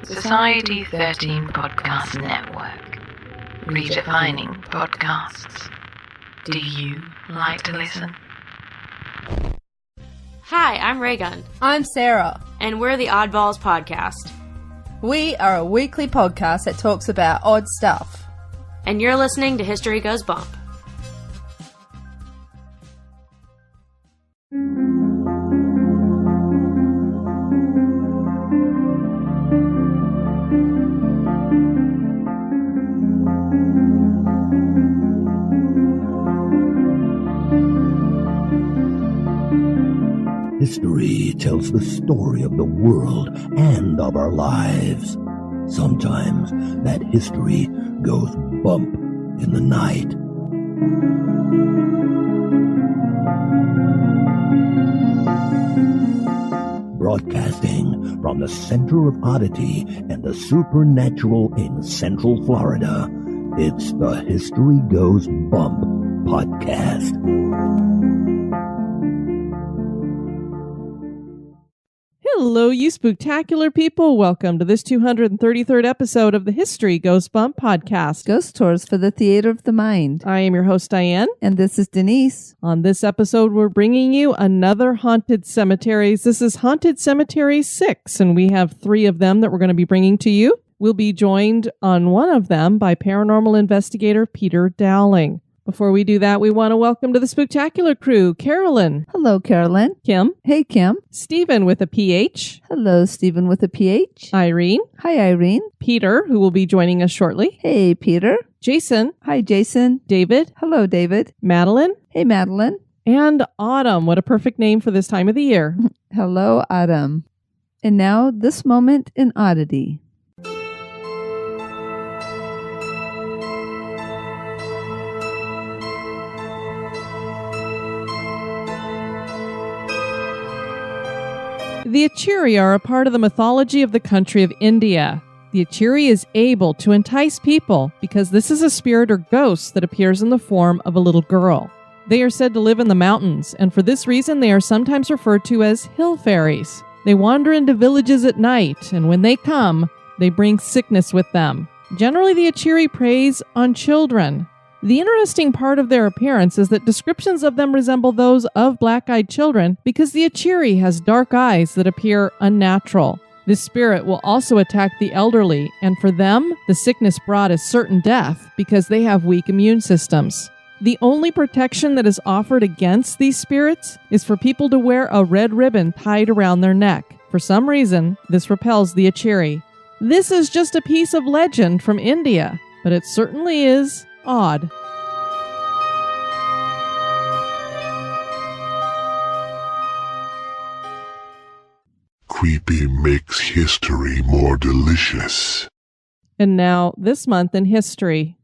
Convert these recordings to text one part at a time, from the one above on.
Society 13 Podcast Network. Redefining podcasts. Do you like to listen? Hi, I'm Raygun. I'm Sarah. And we're the Oddballs Podcast. We are a weekly podcast that talks about odd stuff. And you're listening to History Goes Bump. History tells the story of the world and of our lives. Sometimes that history goes bump in the night. Broadcasting from the center of oddity and the supernatural in Central Florida, it's the History Goes Bump podcast. Hello, you spooktacular people. Welcome to this 233rd episode of the History Goes Bump podcast. Ghost tours for the theater of the mind. I am your host, Diane. And this is Denise. On this episode, we're bringing you another Haunted Cemeteries. This is Haunted Cemetery 6, and we have 3 of them that we're going to be bringing to you. We'll be joined on one of them by paranormal investigator Peter Dowling. Before we do that, we want to welcome to the spooktacular crew, Carolyn. Hello, Carolyn. Kim. Hey, Kim. Stephen with a PH. Hello, Stephen with a PH. Irene. Hi, Irene. Peter, who will be joining us shortly. Hey, Peter. Jason. Hi, Jason. David. Hello, David. Madeline. Hey, Madeline. And Autumn. What a perfect name for this time of the year. Hello, Autumn. And now, this moment in Oddity. The Acheri are a part of the mythology of the country of India. The Acheri is able to entice people because this is a spirit or ghost that appears in the form of a little girl. They are said to live in the mountains, and for this reason they are sometimes referred to as hill fairies. They wander into villages at night, and when they come, they bring sickness with them. Generally, the Acheri preys on children. The interesting part of their appearance is that descriptions of them resemble those of black-eyed children because the Acheri has dark eyes that appear unnatural. This spirit will also attack the elderly, and for them, the sickness brought is certain death because they have weak immune systems. The only protection that is offered against these spirits is for people to wear a red ribbon tied around their neck. For some reason, this repels the Acheri. This is just a piece of legend from India, but it certainly is odd. Creepy makes history more delicious. And now, this month in history.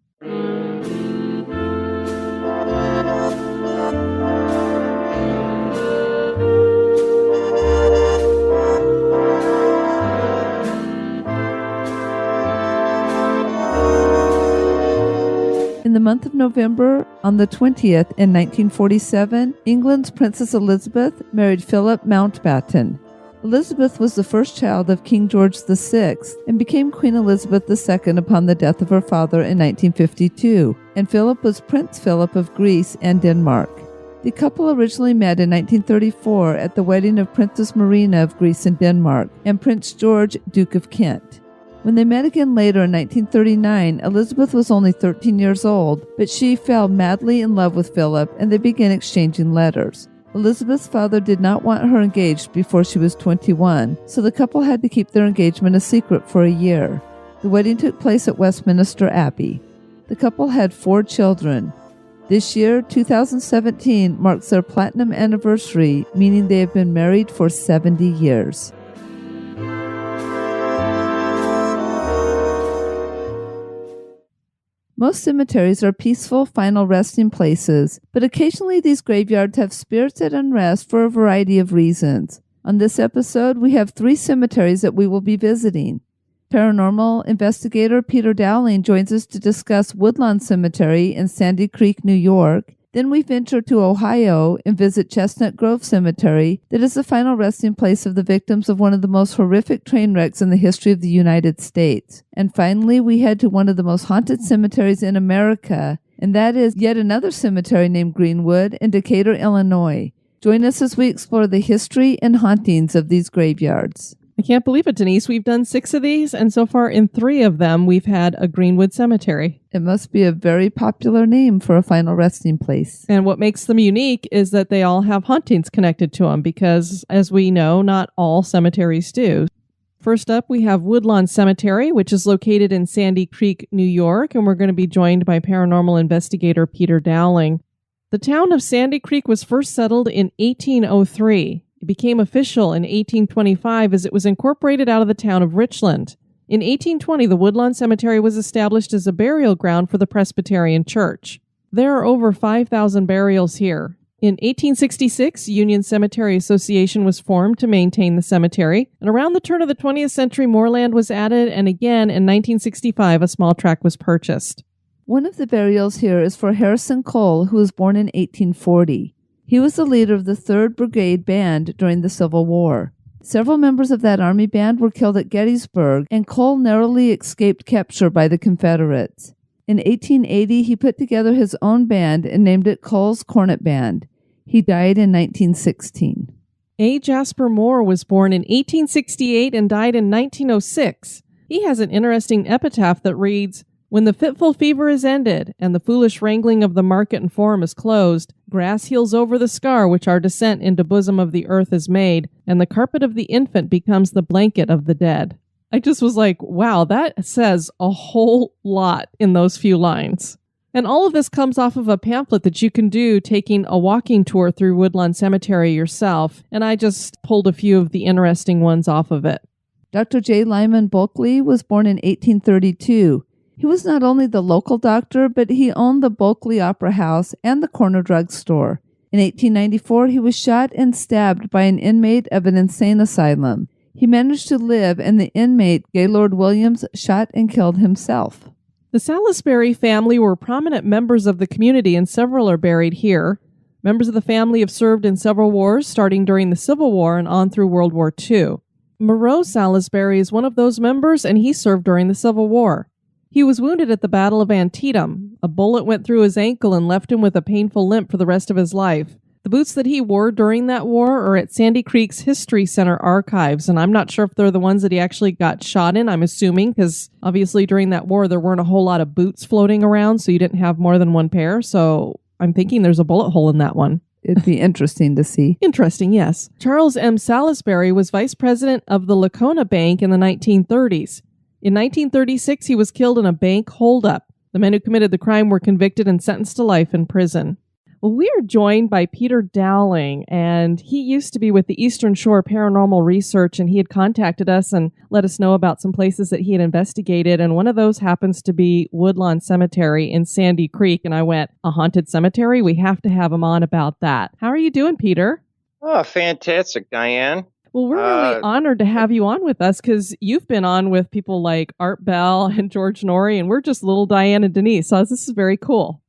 In the month of November, on the 20th in 1947, England's Princess Elizabeth married Philip Mountbatten. Elizabeth was the first child of King George VI and became Queen Elizabeth II upon the death of her father in 1952, and Philip was Prince Philip of Greece and Denmark. The couple originally met in 1934 at the wedding of Princess Marina of Greece and Denmark and Prince George, Duke of Kent. When they met again later in 1939, Elizabeth was only 13 years old, but she fell madly in love with Philip and they began exchanging letters. Elizabeth's father did not want her engaged before she was 21, so the couple had to keep their engagement a secret for a year. The wedding took place at Westminster Abbey. The couple had 4 children. This year, 2017, marks their platinum anniversary, meaning they have been married for 70 years. Most cemeteries are peaceful, final resting places, but occasionally these graveyards have spirits at unrest for a variety of reasons. On this episode, we have 3 cemeteries that we will be visiting. Paranormal investigator Peter Dowling joins us to discuss Woodlawn Cemetery in Sandy Creek, New York, Then we venture to Ohio and visit Chestnut Grove Cemetery, that is the final resting place of the victims of one of the most horrific train wrecks in the history of the United States. And finally, we head to one of the most haunted cemeteries in America, and that is yet another cemetery named Greenwood in Decatur, Illinois. Join us as we explore the history and hauntings of these graveyards. I can't believe it, Denise. We've done 6 of these, and so far in 3 of them, we've had a Greenwood cemetery. It must be a very popular name for a final resting place. And what makes them unique is that they all have hauntings connected to them because, as we know, not all cemeteries do. First up, we have Woodlawn Cemetery, which is located in Sandy Creek, New York, and we're going to be joined by paranormal investigator Peter Dowling. The town of Sandy Creek was first settled in 1803. It became official in 1825 as it was incorporated out of the town of Richland. In 1820, the Woodlawn Cemetery was established as a burial ground for the Presbyterian Church. There are over 5,000 burials here. In 1866, Union Cemetery Association was formed to maintain the cemetery, and around the turn of the 20th century, more land was added, and again in 1965, a small tract was purchased. One of the burials here is for Harrison Cole, who was born in 1840. He was the leader of the 3rd Brigade Band during the Civil War. Several members of that Army band were killed at Gettysburg, and Cole narrowly escaped capture by the Confederates. In 1880, he put together his own band and named it Cole's Cornet Band. He died in 1916. A. Jasper Moore was born in 1868 and died in 1906. He has an interesting epitaph that reads, "When the fitful fever is ended, and the foolish wrangling of the market and forum is closed, grass heals over the scar which our descent into bosom of the earth has made, and the carpet of the infant becomes the blanket of the dead." I just was like, wow, that says a whole lot in those few lines. And all of this comes off of a pamphlet that you can do taking a walking tour through Woodlawn Cemetery yourself, and I just pulled a few of the interesting ones off of it. Dr. J. Lyman Bulkley was born in 1832. He was not only the local doctor, but he owned the Bulkley Opera House and the corner drug store. In 1894, he was shot and stabbed by an inmate of an insane asylum. He managed to live, and the inmate, Gaylord Williams, shot and killed himself. The Salisbury family were prominent members of the community, and several are buried here. Members of the family have served in several wars, starting during the Civil War and on through World War II. Moreau Salisbury is one of those members, and he served during the Civil War. He was wounded at the Battle of Antietam. A bullet went through his ankle and left him with a painful limp for the rest of his life. The boots that he wore during that war are at Sandy Creek's History Center archives, and I'm not sure if they're the ones that he actually got shot in, I'm assuming, because obviously during that war there weren't a whole lot of boots floating around, so you didn't have more than one pair, so I'm thinking there's a bullet hole in that one. It'd be interesting to see. Interesting, yes. Charles M. Salisbury was vice president of the Lacona Bank in the 1930s. In 1936, he was killed in a bank holdup. The men who committed the crime were convicted and sentenced to life in prison. Well, we are joined by Peter Dowling, and he used to be with the Eastern Shore Paranormal Research, and he had contacted us and let us know about some places that he had investigated, and one of those happens to be Woodlawn Cemetery in Sandy Creek, and I went, a haunted cemetery? We have to have him on about that. How are you doing, Peter? Oh, fantastic, Diane. Well, we're really honored to have you on with us because you've been on with people like Art Bell and George Norrie, and we're just little Diane and Denise, so this is very cool.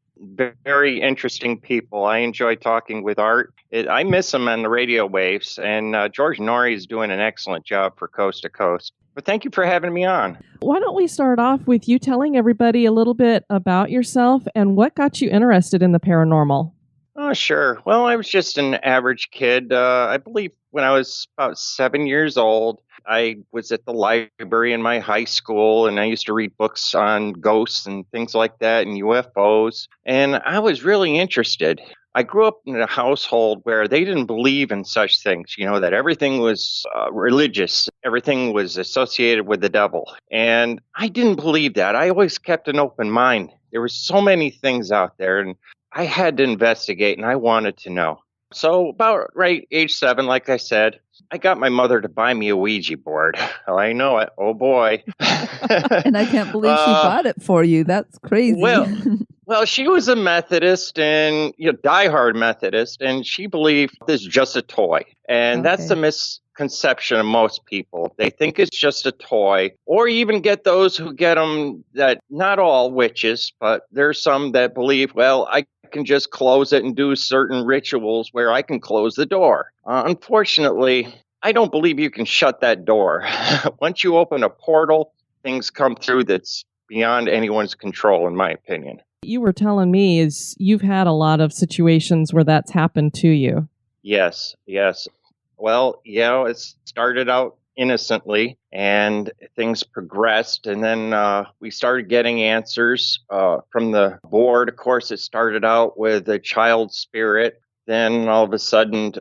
Very interesting people. I enjoy talking with Art. I miss him on the radio waves, and George Norrie is doing an excellent job for Coast to Coast. But thank you for having me on. Why don't we start off with you telling everybody a little bit about yourself and what got you interested in the paranormal? Oh, sure. Well, I was just an average kid. I believe when I was about 7 years old, I was at the library in my high school, and I used to read books on ghosts and things like that and UFOs. And I was really interested. I grew up in a household where they didn't believe in such things, that everything was religious. Everything was associated with the devil. And I didn't believe that. I always kept an open mind. There were so many things out there, and I had to investigate, and I wanted to know. So about age 7, like I said, I got my mother to buy me a Ouija board. Oh, I know it. Oh, boy. And I can't believe she bought it for you. That's crazy. Well, she was a Methodist and diehard Methodist, and she believed this is just a toy. And that's the misconception of most people. They think it's just a toy, or even get those who get them that not all witches, but there's some that believe, well, I can just close it and do certain rituals where I can close the door. Unfortunately, I don't believe you can shut that door. Once you open a portal, things come through that's beyond anyone's control, in my opinion. You were telling me is you've had a lot of situations where that's happened to you. Yes. Well, it started out innocently and things progressed. And then we started getting answers from the board. Of course, it started out with a child spirit. Then all of a sudden,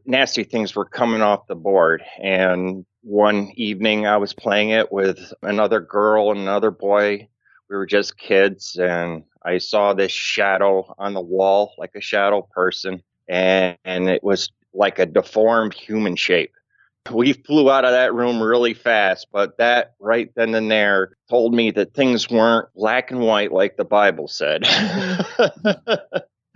nasty things were coming off the board. And one evening I was playing it with another girl and another boy. We were just kids, and I saw this shadow on the wall, like a shadow person. And it was like a deformed human shape. We flew out of that room really fast, but that right then and there told me that things weren't black and white like the Bible said.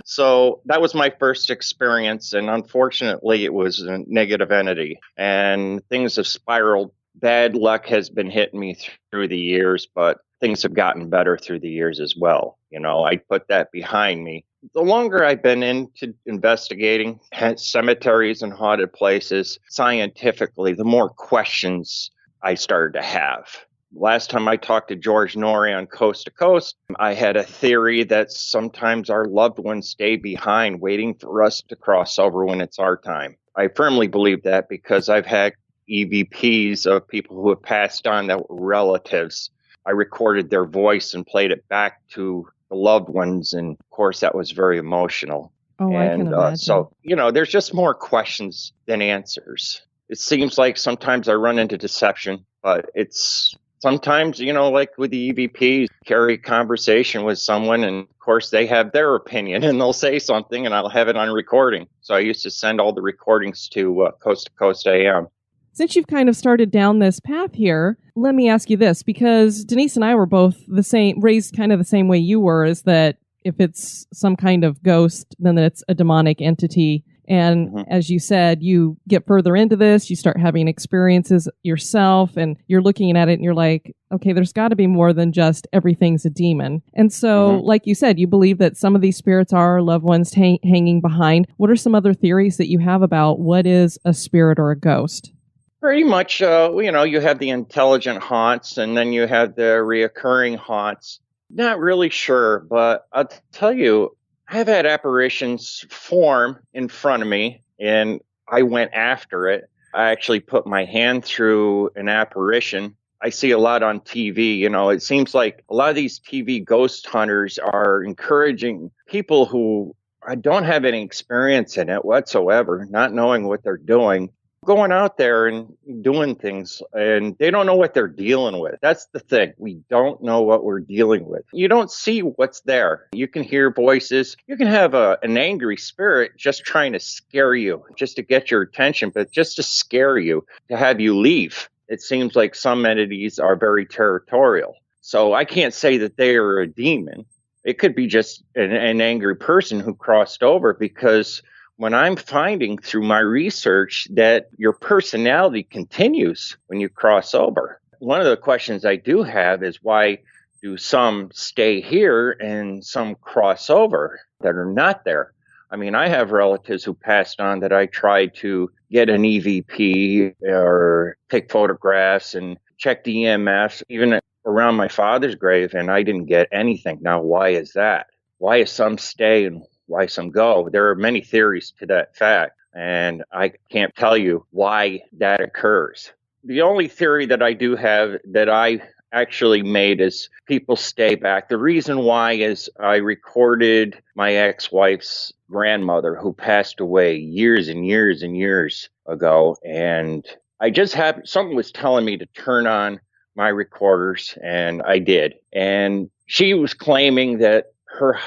So that was my first experience, and unfortunately it was a negative entity, and things have spiraled. Bad luck has been hitting me through the years, but things have gotten better through the years as well. I put that behind me. The longer I've been into investigating cemeteries and haunted places scientifically, the more questions I started to have. Last time I talked to George Norrie on Coast to Coast, I had a theory that sometimes our loved ones stay behind waiting for us to cross over when it's our time. I firmly believe that because I've had EVPs of people who have passed on that were relatives. I recorded their voice and played it back to the loved ones, and of course that was very emotional. I can imagine. So, there's just more questions than answers. It seems like sometimes I run into deception, but it's sometimes, like with the EVPs, carry a conversation with someone, and of course they have their opinion and they'll say something and I'll have it on recording. So I used to send all the recordings to Coast AM. Since you've kind of started down this path here, let me ask you this, because Denise and I were both raised kind of the same way you were, is that if it's some kind of ghost, then it's a demonic entity. And as you said, you get further into this, you start having experiences yourself, and you're looking at it and you're like, okay, there's got to be more than just everything's a demon. And so, like you said, you believe that some of these spirits are loved ones hanging behind. What are some other theories that you have about what is a spirit or a ghost? Pretty much, you have the intelligent haunts, and then you have the reoccurring haunts. Not really sure, but I'll tell you, I've had apparitions form in front of me, and I went after it. I actually put my hand through an apparition. I see a lot on TV. It seems like a lot of these TV ghost hunters are encouraging people who don't have any experience in it whatsoever, not knowing what they're doing, going out there and doing things, and they don't know what they're dealing with. That's the thing. We don't know what we're dealing with. You don't see what's there. You can hear voices. You can have an angry spirit just trying to scare you, just to get your attention, but just to scare you, to have you leave. It seems like some entities are very territorial. So I can't say that they are a demon. It could be just an angry person who crossed over, because when I'm finding through my research that your personality continues when you cross over. One of the questions I do have is, why do some stay here and some cross over that are not there? I mean, I have relatives who passed on that I tried to get an EVP or take photographs and check the EMFs, even around my father's grave, and I didn't get anything. Now, why is that? Why is some stay and why some go? There are many theories to that fact, and I can't tell you why that occurs. The only theory that I do have that I actually made is people stay back. The reason why is I recorded my ex-wife's grandmother, who passed away years and years and years ago, and I just had something was telling me to turn on my recorders, and I did. And she was claiming that her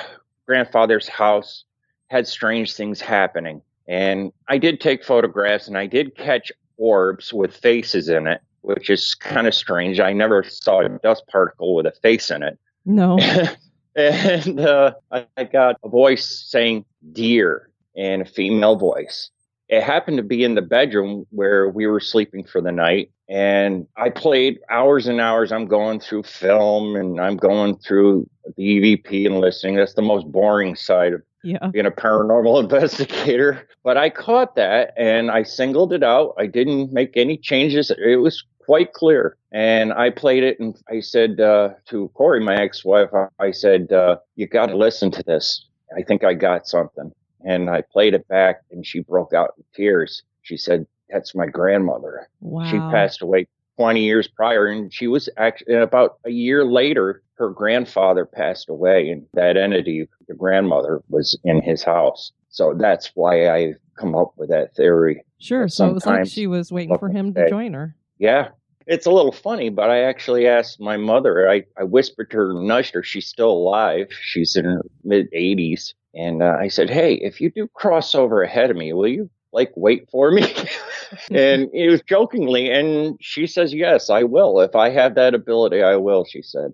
grandfather's house had strange things happening. And I did take photographs, and I did catch orbs with faces in it, which is kind of strange. I never saw a dust particle with a face in it. No. And I got a voice saying deer, and a female voice. It happened to be in the bedroom where we were sleeping for the night. And I played hours and hours. I'm going through film and I'm going through the EVP and listening. That's the most boring side of being a paranormal investigator. But I caught that and I singled it out. I didn't make any changes. It was quite clear. And I played it and I said to Corey, my ex-wife, I said, you got to listen to this. I think I got something. And I played it back and she broke out in tears. She said, that's my grandmother. Wow. She passed away 20 years prior. And she was actually about a year later, her grandfather passed away. And that entity, the grandmother, was in his house. So that's why I come up with that theory. Sure. So it was like she was waiting for him to join her. Yeah. It's a little funny, but I actually asked my mother. I whispered to her, nudged her. She's still alive. She's in her mid-80s. And I said, hey, if you do cross over ahead of me, will you wait for me? And it was jokingly. And she says, yes, I will. If I have that ability, I will, she said.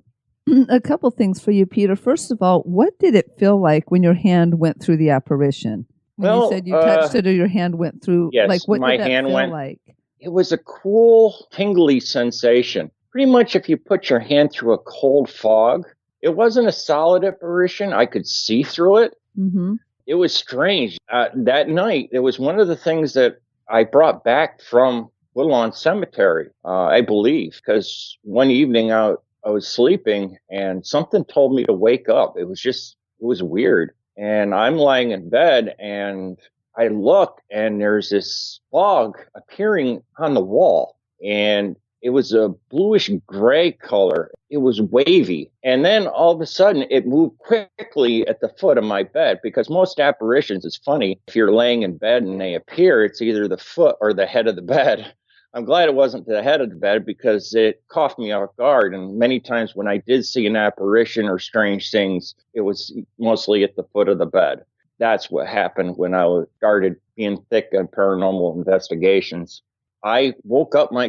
A couple things for you, Peter. First of all, what did it feel like when your hand went through the apparition? When you said you touched it or your hand went through, yes, what my did that hand feel went, like? It was a cool, tingly sensation. Pretty much if you put your hand through a cold fog. It wasn't a solid apparition. I could see through it. Mm-hmm. It was strange. That night, it was one of the things that I brought back from Woodlawn Cemetery, I believe, because one evening I was sleeping and something told me to wake up. It was weird. And I'm lying in bed and I look and there's this fog appearing on the wall. And it was a bluish gray color. It was wavy. And then all of a sudden it moved quickly at the foot of my bed, because most apparitions, it's funny, if you're laying in bed and they appear, it's either the foot or the head of the bed. I'm glad it wasn't the head of the bed because it caught me off guard. And many times when I did see an apparition or strange things, it was mostly at the foot of the bed. That's what happened when I started being thick on paranormal investigations. I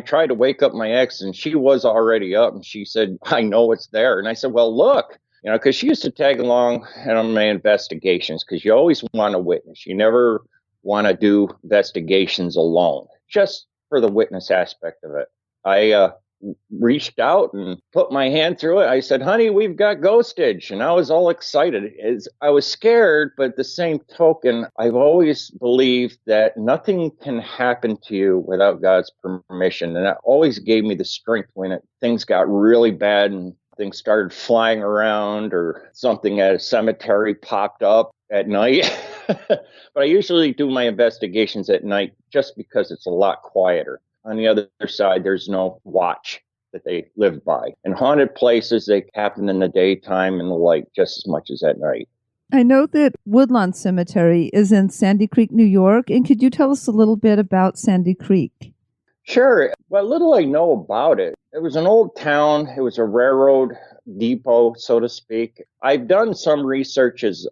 tried to wake up my ex, and she was already up, and she said, I know it's there. And I said, well, look, because she used to tag along on my investigations, because you always want a witness. You never want to do investigations alone, just for the witness aspect of it. I reached out and put my hand through it. I said, honey, we've got ghostage. And I was all excited. I was scared, but at the same token, I've always believed that nothing can happen to you without God's permission. And that always gave me the strength when things got really bad and things started flying around or something at a cemetery popped up at night. But I usually do my investigations at night just because it's a lot quieter. On the other side, there's no watch that they live by. And haunted places, they happen in the daytime and the light just as much as at night. I know that Woodlawn Cemetery is in Sandy Creek, New York. And could you tell us a little bit about Sandy Creek? Sure. What little I know about it, it was an old town. It was a railroad depot, so to speak. I've done some researching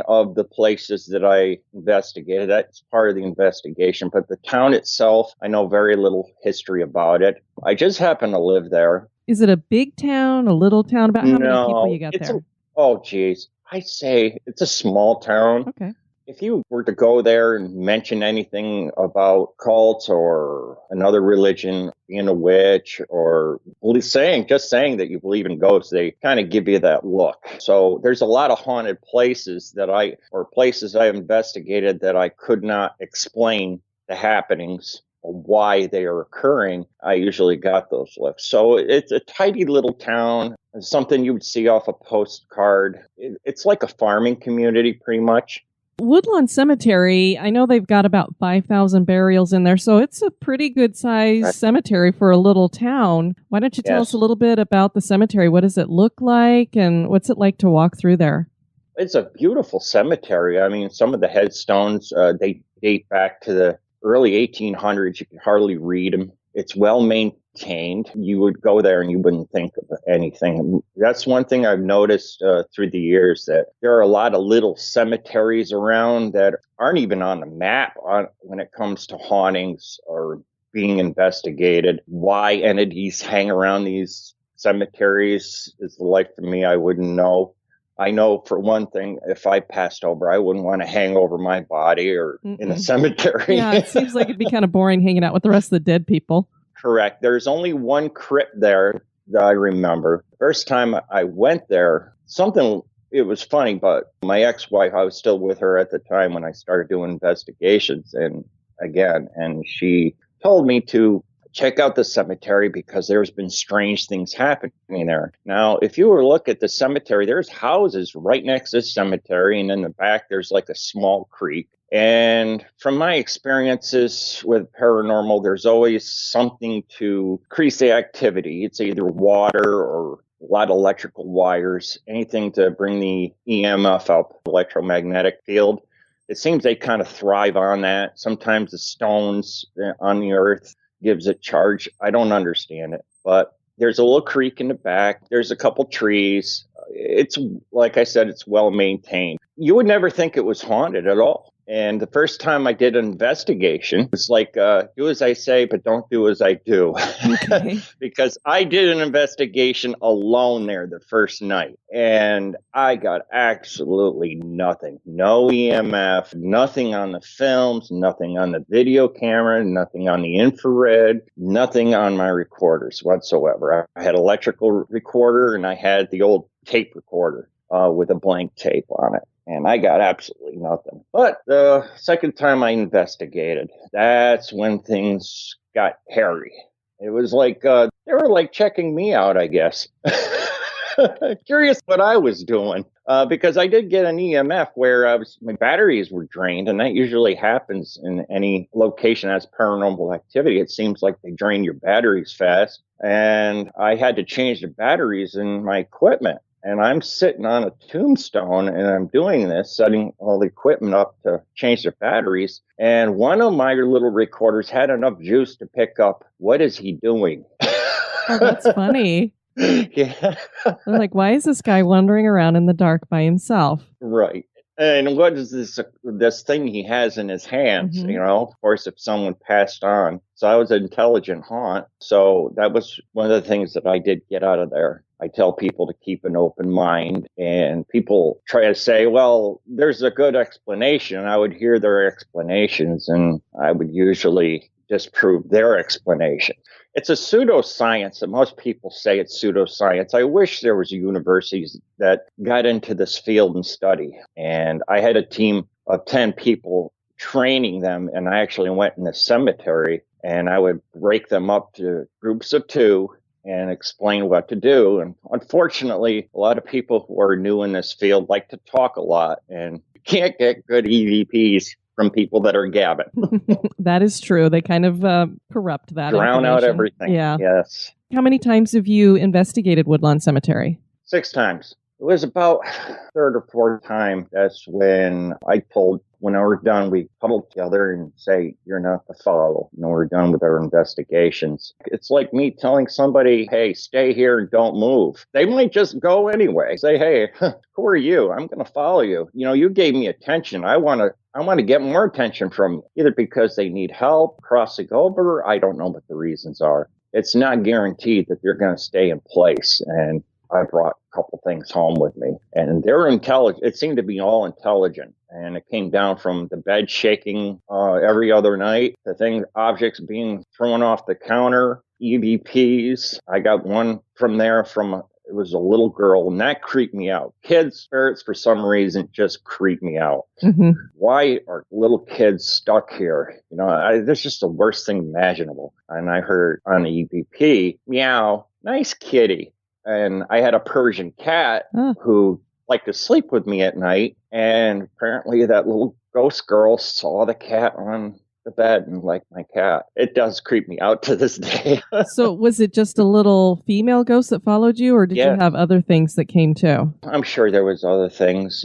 of the places that I investigated. That's part of the investigation. But the town itself, I know very little history about it. I just happen to live there. Is it a big town, a little town? About how many people you got there? I'd say it's a small town. Okay. If you were to go there and mention anything about cults or another religion, being a witch, or just saying that you believe in ghosts, they kind of give you that look. So there's a lot of haunted places places I investigated that I could not explain the happenings or why they are occurring. I usually got those looks. So it's a tidy little town. It's something you would see off a postcard. It's like a farming community pretty much. Woodlawn Cemetery, I know they've got about 5,000 burials in there, so it's a pretty good-sized cemetery for a little town. Why don't you tell us a little bit about the cemetery? What does it look like, and what's it like to walk through there? It's a beautiful cemetery. I mean, some of the headstones, they date back to the early 1800s. You can hardly read them. It's well maintained. You would go there and you wouldn't think of anything. That's one thing I've noticed through the years, that there are a lot of little cemeteries around that aren't even on the map when it comes to hauntings or being investigated. Why entities hang around these cemeteries is the life for me I wouldn't know. I know for one thing, if I passed over, I wouldn't want to hang over my body or in a cemetery. Yeah, it seems like it'd be kind of boring hanging out with the rest of the dead people. Correct. There's only one crypt there that I remember. First time I went there, it was funny, but my ex-wife, I was still with her at the time when I started doing investigations. And she told me to check out the cemetery because there's been strange things happening there. Now, if you were to look at the cemetery, there's houses right next to the cemetery. And in the back, there's like a small creek. And from my experiences with paranormal, there's always something to increase the activity. It's either water or a lot of electrical wires, anything to bring the EMF up, electromagnetic field. It seems they kind of thrive on that. Sometimes the stones on the earth gives it charge. I don't understand it, but there's a little creek in the back. There's a couple trees. It's, like I said, it's well maintained. You would never think it was haunted at all. And the first time I did an investigation, it's like, do as I say, but don't do as I do. Okay. Because I did an investigation alone there the first night, and I got absolutely nothing. No EMF, nothing on the films, nothing on the video camera, nothing on the infrared, nothing on my recorders whatsoever. I had electrical recorder, and I had the old tape recorder with a blank tape on it. And I got absolutely nothing. But the second time I investigated, that's when things got hairy. It was like they were like checking me out, I guess. Curious what I was doing. Because I did get an EMF where my batteries were drained. And that usually happens in any location that has paranormal activity. It seems like they drain your batteries fast. And I had to change the batteries in my equipment. And I'm sitting on a tombstone and I'm doing this, setting all the equipment up to change the batteries. And one of my little recorders had enough juice to pick up, what is he doing? Oh, that's funny. Yeah. They're like, why is this guy wandering around in the dark by himself? Right. And what is this thing he has in his hands? Mm-hmm. You know, of course, if someone passed on. So I was an intelligent haunt. So that was one of the things that I did get out of there. I tell people to keep an open mind, and people try to say, well, there's a good explanation. And I would hear their explanations, and I would usually disprove their explanation. It's a pseudoscience that most people say it's pseudoscience. I wish there was universities that got into this field and study. And I had a team of 10 people training them, and I actually went in the cemetery, and I would break them up to groups of 2 and explain what to do. And unfortunately, a lot of people who are new in this field like to talk a lot, and you can't get good EVPs from people that are gabbing. That is true. They kind of corrupt that. Drown out everything. Yeah. Yes. How many times have you investigated Woodlawn Cemetery? 6 times. It was about third or fourth time. That's when I told, when we were done, we huddled together and say, you're not to follow. And we're done with our investigations. It's like me telling somebody, hey, stay here and don't move. They might just go anyway. Say, hey, who are you? I'm going to follow you. You know, you gave me attention. I want to get more attention from you, either because they need help crossing over. I don't know what the reasons are. It's not guaranteed that they're going to stay in place. And I brought a couple things home with me, and they're intelligent. It seemed to be all intelligent, and it came down from the bed shaking every other night, the objects being thrown off the counter, EVPs. I got one from there it was a little girl, and that creeped me out. Kids' spirits, for some reason, just creep me out. Mm-hmm. Why are little kids stuck here? You know, that's just the worst thing imaginable. And I heard on the EVP, meow, nice kitty. And I had a Persian cat who liked to sleep with me at night. And apparently that little ghost girl saw the cat on the bed and liked my cat. It does creep me out to this day. So was it just a little female ghost that followed you, or did you have other things that came too? I'm sure there was other things.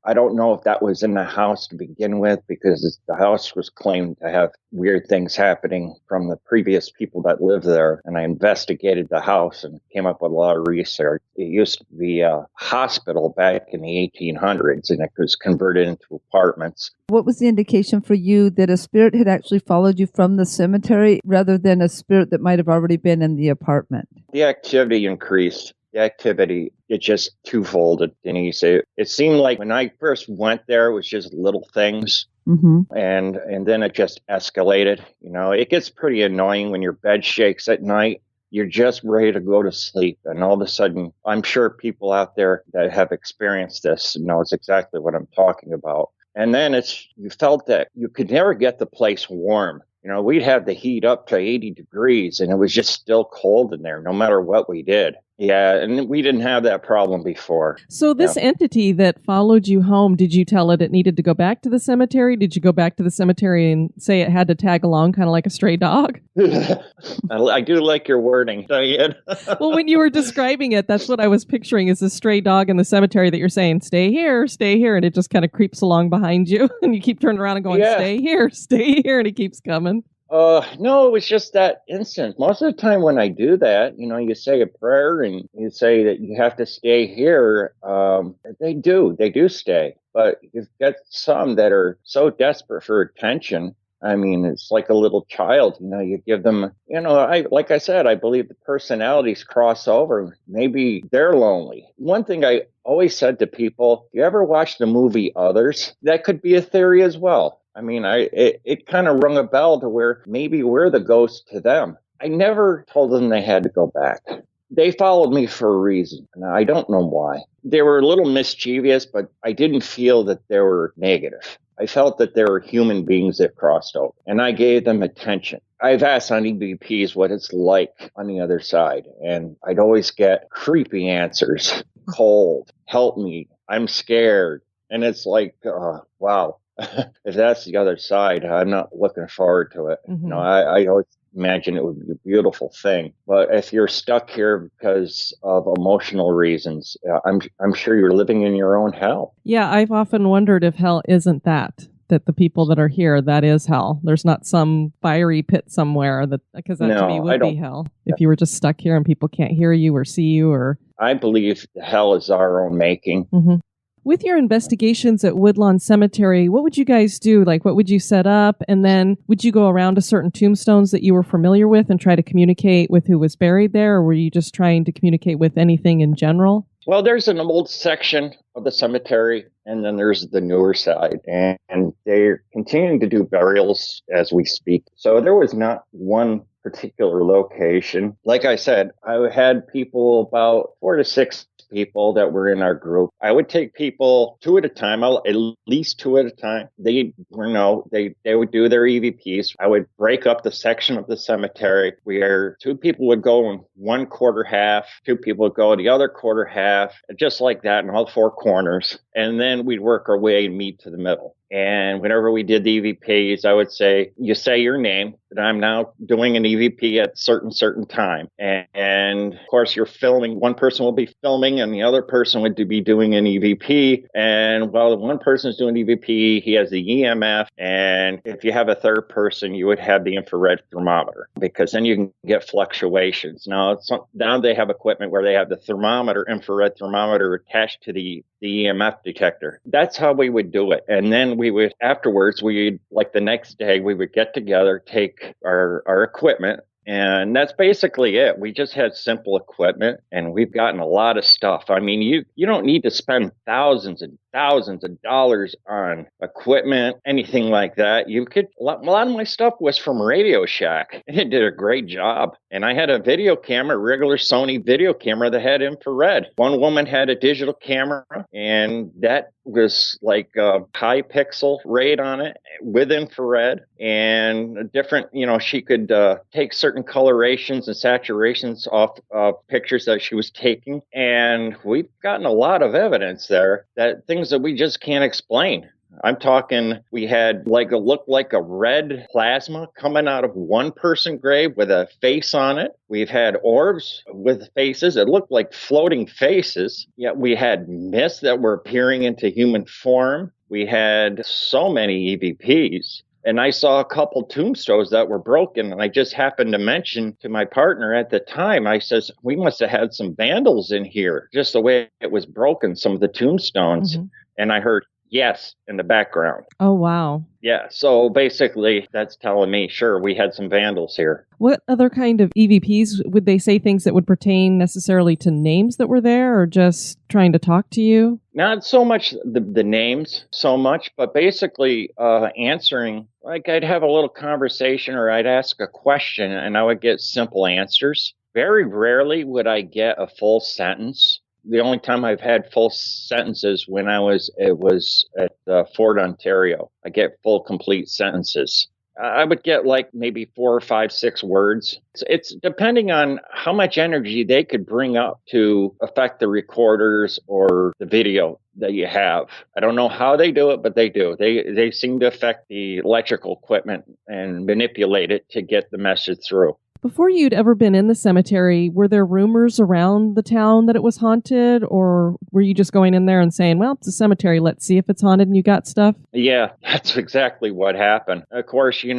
I don't know if that was in the house to begin with, because the house was claimed to have weird things happening from the previous people that lived there. And I investigated the house and came up with a lot of research. It used to be a hospital back in the 1800s, and it was converted into apartments. What was the indication for you that a spirit had actually followed you from the cemetery rather than a spirit that might have already been in the apartment? The activity increased. the activity, it just twofolded, Denise. It seemed like when I first went there, it was just little things. Mm-hmm. And then it just escalated. It gets pretty annoying when your bed shakes at night. You're just ready to go to sleep. And all of a sudden, I'm sure people out there that have experienced this knows exactly what I'm talking about. And then you felt that you could never get the place warm. We'd have the heat up to 80 degrees and it was just still cold in there no matter what we did. Yeah, and we didn't have that problem before. So this entity that followed you home, did you tell it needed to go back to the cemetery? Did you go back to the cemetery and say it had to tag along kind of like a stray dog? I do like your wording, Diane. Well, when you were describing it, that's what I was picturing is a stray dog in the cemetery that you're saying, stay here, and it just kind of creeps along behind you and you keep turning around and going, stay here, and it keeps coming. No, it was just that instant. Most of the time when I do that, you say a prayer and you say that you have to stay here. They do stay, but you've got some that are so desperate for attention. I mean, it's like a little child, you give them, like I said, I believe the personalities cross over. Maybe they're lonely. One thing I always said to people, you ever watch the movie Others? That could be a theory as well. I mean, it kind of rung a bell to where maybe we're the ghost to them. I never told them they had to go back. They followed me for a reason, and I don't know why. They were a little mischievous, but I didn't feel that they were negative. I felt that there were human beings that crossed over, and I gave them attention. I've asked on EVPs what it's like on the other side, and I'd always get creepy answers. Cold, help me, I'm scared. And it's like, wow. If that's the other side, I'm not looking forward to it. Mm-hmm. I always imagine it would be a beautiful thing. But if you're stuck here because of emotional reasons, I'm sure you're living in your own hell. Yeah, I've often wondered if hell isn't that the people that are here, that is hell. There's not some fiery pit somewhere because that to me would be hell. If you were just stuck here and people can't hear you or see you or... I believe hell is our own making. Mm-hmm. With your investigations at Woodlawn Cemetery, what would you guys do? Like, what would you set up? And then would you go around to certain tombstones that you were familiar with and try to communicate with who was buried there? Or were you just trying to communicate with anything in general? Well, there's an old section of the cemetery, and then there's the newer side. And they're continuing to do burials as we speak. So there was not one particular location. Like I said, I had people, about 4 to 6 people that were in our group. I would take people 2 at a time, at least 2 at a time. They would do their EVPs. I would break up the section of the cemetery where 2 people would go in one quarter half, 2 people would go the other quarter half, just like that in all 4 corners. And then we'd work our way and meet to the middle. And whenever we did the EVPs, I would say, you say your name, that I'm now doing an EVP at certain time. And of course, you're filming. One person will be filming and the other person would be doing an EVP. And while the one person is doing EVP, he has the EMF. And if you have a third person, you would have the infrared thermometer, because then you can get fluctuations. Now they have equipment where they have the infrared thermometer attached to the EMF detector. That's how we would do it. And then afterwards, like the next day, we would get together, take our equipment, and that's basically it. We just had simple equipment, and we've gotten a lot of stuff. I mean, you don't need to spend thousands and thousands of dollars on equipment, anything like that. A lot of my stuff was from Radio Shack, and it did a great job. And I had a video camera, regular Sony video camera that had infrared. One woman had a digital camera, and that was like a high pixel rate on it with infrared, and a different, she could take certain colorations and saturations off of pictures that she was taking. And we've gotten a lot of evidence there that things that we just can't explain. I'm talking, we had looked like a red plasma coming out of one person's grave with a face on it. We've had orbs with faces. It looked like floating faces. Yet we had mists that were appearing into human form. We had so many EVPs. And I saw a couple tombstones that were broken. And I just happened to mention to my partner at the time, I says, we must have had some vandals in here, just the way it was broken, some of the tombstones. Mm-hmm. And I heard, Yes, in the background. Oh, wow. Yeah, so basically that's telling me, sure, we had some vandals here. What other kind of EVPs would they say? Things that would pertain necessarily to names that were there, or just trying to talk to you? Not so much the names so much, but basically answering, like I'd have a little conversation or I'd ask a question and I would get simple answers. Very rarely would I get a full sentence. The only time I've had full sentences when it was at Fort Ontario. I get full complete sentences. I would get like maybe 4 or 5, 6 words. It's depending on how much energy they could bring up to affect the recorders or the video that you have. I don't know how they do it, but they do. They seem to affect the electrical equipment and manipulate it to get the message through. Before you'd ever been in the cemetery, were there rumors around the town that it was haunted, or were you just going in there and saying, well, it's a cemetery, let's see if it's haunted, and you got stuff? Yeah, that's exactly what happened. Of course, you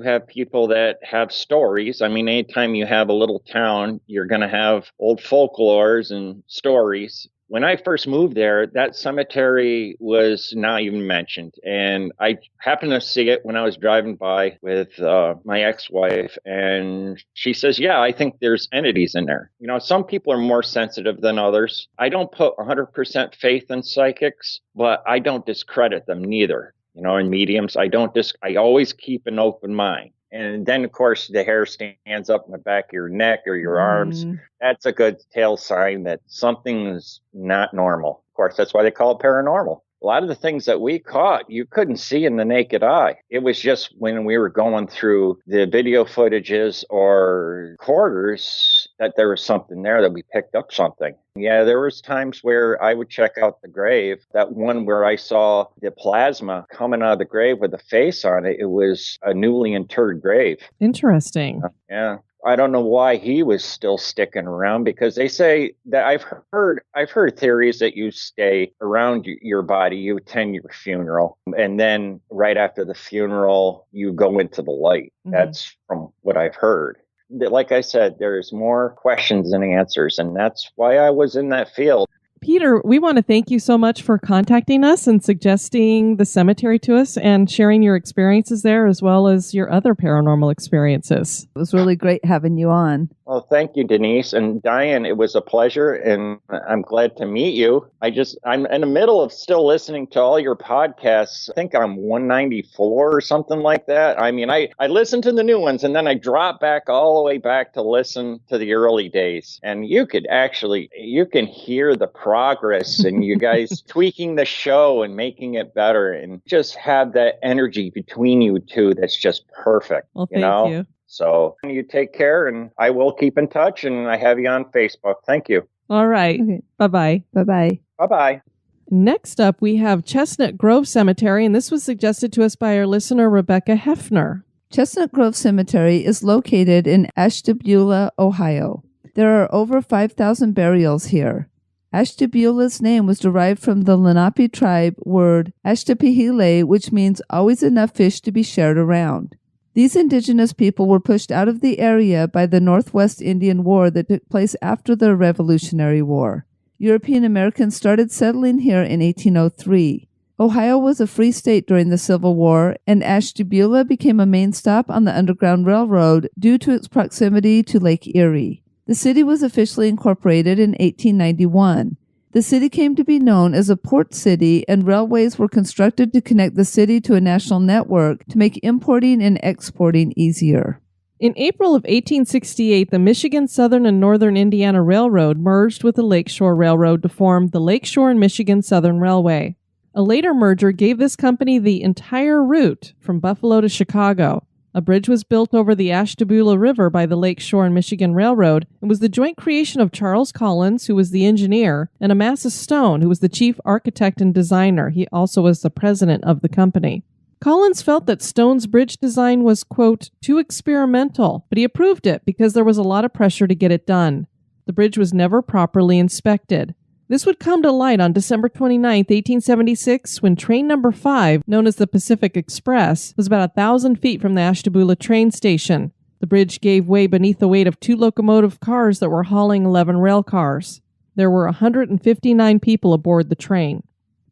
have people that have stories. I mean, anytime you have a little town, you're going to have old folklores and stories. When I first moved there, that cemetery was not even mentioned. And I happened to see it when I was driving by with my ex-wife. And she says, yeah, I think there's entities in there. Some people are more sensitive than others. I don't put 100% faith in psychics, but I don't discredit them neither. In mediums, I always keep an open mind. And then, of course, the hair stands up in the back of your neck or your arms. That's a good tell sign that something is not normal. Of course, that's why they call it paranormal. A lot of the things that we caught, you couldn't see in the naked eye. It was just when we were going through the video footages or recorders that there was something there that we picked up something. Yeah, there was times where I would check out the grave. That one where I saw the plasma coming out of the grave with a face on it, it was a newly interred grave. Interesting. Yeah. I don't know why he was still sticking around, because they say that I've heard theories that you stay around your body, you attend your funeral, and then right after the funeral, you go into the light. Mm-hmm. That's from what I've heard. Like I said, there's more questions than answers, and that's why I was in that field. Peter, we want to thank you so much for contacting us and suggesting the cemetery to us and sharing your experiences there as well as your other paranormal experiences. It was really great having you on. Well, thank you, Denise. And Diane, it was a pleasure, and I'm glad to meet you. I'm in the middle of still listening to all your podcasts. I think I'm 194 or something like that. I mean, I listen to the new ones, and then I drop back all the way back to listen to the early days. And you can hear the progress and you guys tweaking the show and making it better, and just have that energy between you two that's just perfect. Well, thank you. So you take care, and I will keep in touch, and I have you on Facebook. Thank you. All right. Okay. Bye-bye. Bye-bye. Bye-bye. Next up, we have Chestnut Grove Cemetery, and this was suggested to us by our listener, Rebecca Hefner. Chestnut Grove Cemetery is located in Ashtabula, Ohio. There are over 5,000 burials here. Ashtabula's name was derived from the Lenape tribe word Ashtapihile, which means always enough fish to be shared around. These indigenous people were pushed out of the area by the Northwest Indian War that took place after the Revolutionary War. European Americans started settling here in 1803. Ohio was a free state during the Civil War, and Ashtabula became a main stop on the Underground Railroad due to its proximity to Lake Erie. The city was officially incorporated in 1891. The city came to be known as a port city, and railways were constructed to connect the city to a national network to make importing and exporting easier. In April of 1868, the Michigan Southern and Northern Indiana Railroad merged with the Lakeshore Railroad to form the Lakeshore and Michigan Southern Railway. A later merger gave this company the entire route from Buffalo to Chicago. A bridge was built over the Ashtabula River by the Lakeshore and Michigan Railroad and was the joint creation of Charles Collins, who was the engineer, and Amasa Stone, who was the chief architect and designer. He also was the president of the company. Collins felt that Stone's bridge design was, quote, too experimental, but he approved it because there was a lot of pressure to get it done. The bridge was never properly inspected. This would come to light on December 29, 1876, when train number 5, known as the Pacific Express, was about 1,000 feet from the Ashtabula train station. The bridge gave way beneath the weight of 2 locomotive cars that were hauling 11 rail cars. There were 159 people aboard the train.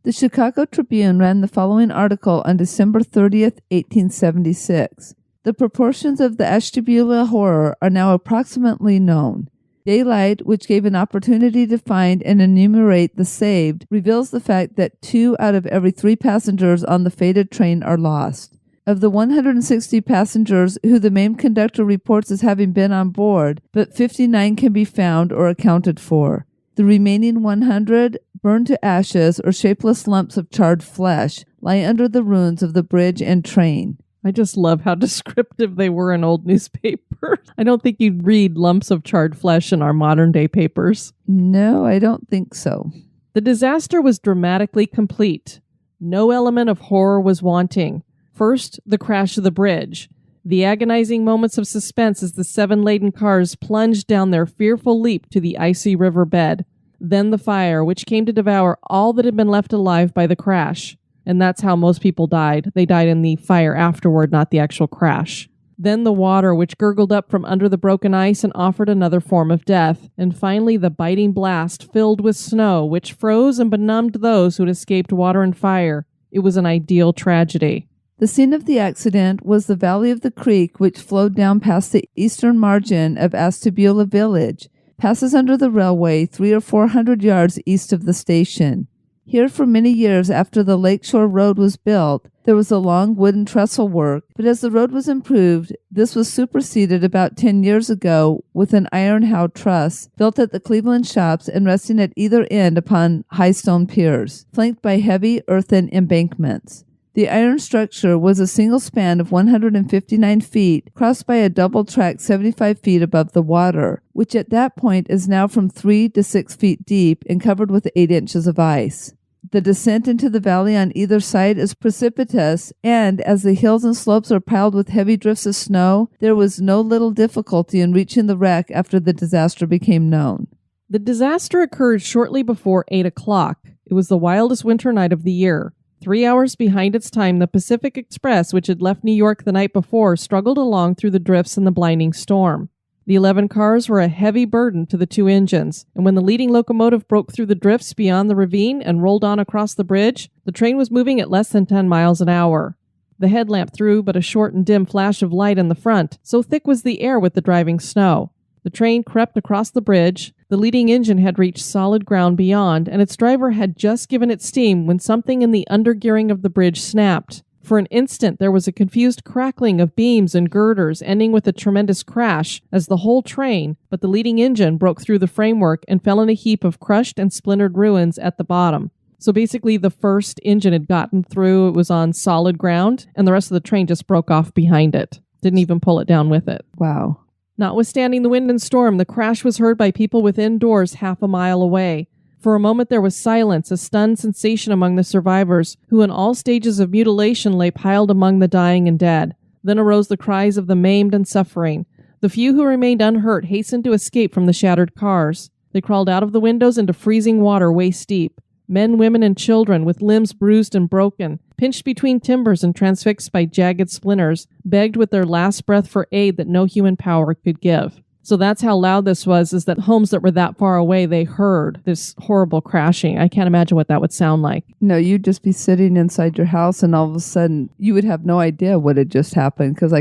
The Chicago Tribune ran the following article on December 30th, 1876. The proportions of the Ashtabula horror are now approximately known. Daylight, which gave an opportunity to find and enumerate the saved, reveals the fact that 2 out of every 3 passengers on the fated train are lost. Of the 160 passengers who the main conductor reports as having been on board, but 59 can be found or accounted for. The remaining 100, burned to ashes or shapeless lumps of charred flesh, lie under the ruins of the bridge and train. I just love how descriptive they were in old newspapers. I don't think you'd read lumps of charred flesh in our modern day papers. No, I don't think so. The disaster was dramatically complete. No element of horror was wanting. First, the crash of the bridge. The agonizing moments of suspense as the 7 laden cars plunged down their fearful leap to the icy river bed. Then the fire, which came to devour all that had been left alive by the crash. And that's how most people died. They died in the fire afterward, not the actual crash. Then the water, which gurgled up from under the broken ice and offered another form of death. And finally, the biting blast filled with snow, which froze and benumbed those who had escaped water and fire. It was an ideal tragedy. The scene of the accident was the valley of the creek, which flowed down past the eastern margin of Ashtabula village, passes under the railway 300 or 400 yards east of the station. Here, for many years after the Lakeshore Road was built, there was a long wooden trestle work, but as the road was improved, this was superseded about 10 years ago with an iron howe truss built at the Cleveland shops and resting at either end upon high stone piers, flanked by heavy earthen embankments. The iron structure was a single span of 159 feet, crossed by a double track 75 feet above the water, which at that point is now from 3 to 6 feet deep and covered with 8 inches of ice. The descent into the valley on either side is precipitous, and as the hills and slopes are piled with heavy drifts of snow, there was no little difficulty in reaching the wreck after the disaster became known. The disaster occurred shortly before 8 o'clock. It was the wildest winter night of the year. 3 hours behind its time, the Pacific Express, which had left New York the night before, struggled along through the drifts and the blinding storm. The 11 cars were a heavy burden to the 2 engines, and when the leading locomotive broke through the drifts beyond the ravine and rolled on across the bridge, the train was moving at less than 10 miles an hour. The headlamp threw but a short and dim flash of light in the front, so thick was the air with the driving snow. The train crept across the bridge. The leading engine had reached solid ground beyond, and its driver had just given it steam when something in the undergearing of the bridge snapped. For an instant, there was a confused crackling of beams and girders, ending with a tremendous crash as the whole train, but the leading engine, broke through the framework and fell in a heap of crushed and splintered ruins at the bottom. So basically, the first engine had gotten through, it was on solid ground, and the rest of the train just broke off behind it. Didn't even pull it down with it. Wow. Notwithstanding the wind and storm, the crash was heard by people within doors half a mile away. For a moment there was silence, a stunned sensation among the survivors, who in all stages of mutilation lay piled among the dying and dead. Then arose the cries of the maimed and suffering. The few who remained unhurt hastened to escape from the shattered cars. They crawled out of the windows into freezing water waist deep. Men, women, and children, with limbs bruised and broken, pinched between timbers and transfixed by jagged splinters, begged with their last breath for aid that no human power could give. So that's how loud this was, is that homes that were that far away, they heard this horrible crashing. I can't imagine what that would sound like. No, you'd just be sitting inside your house and all of a sudden you would have no idea what had just happened, because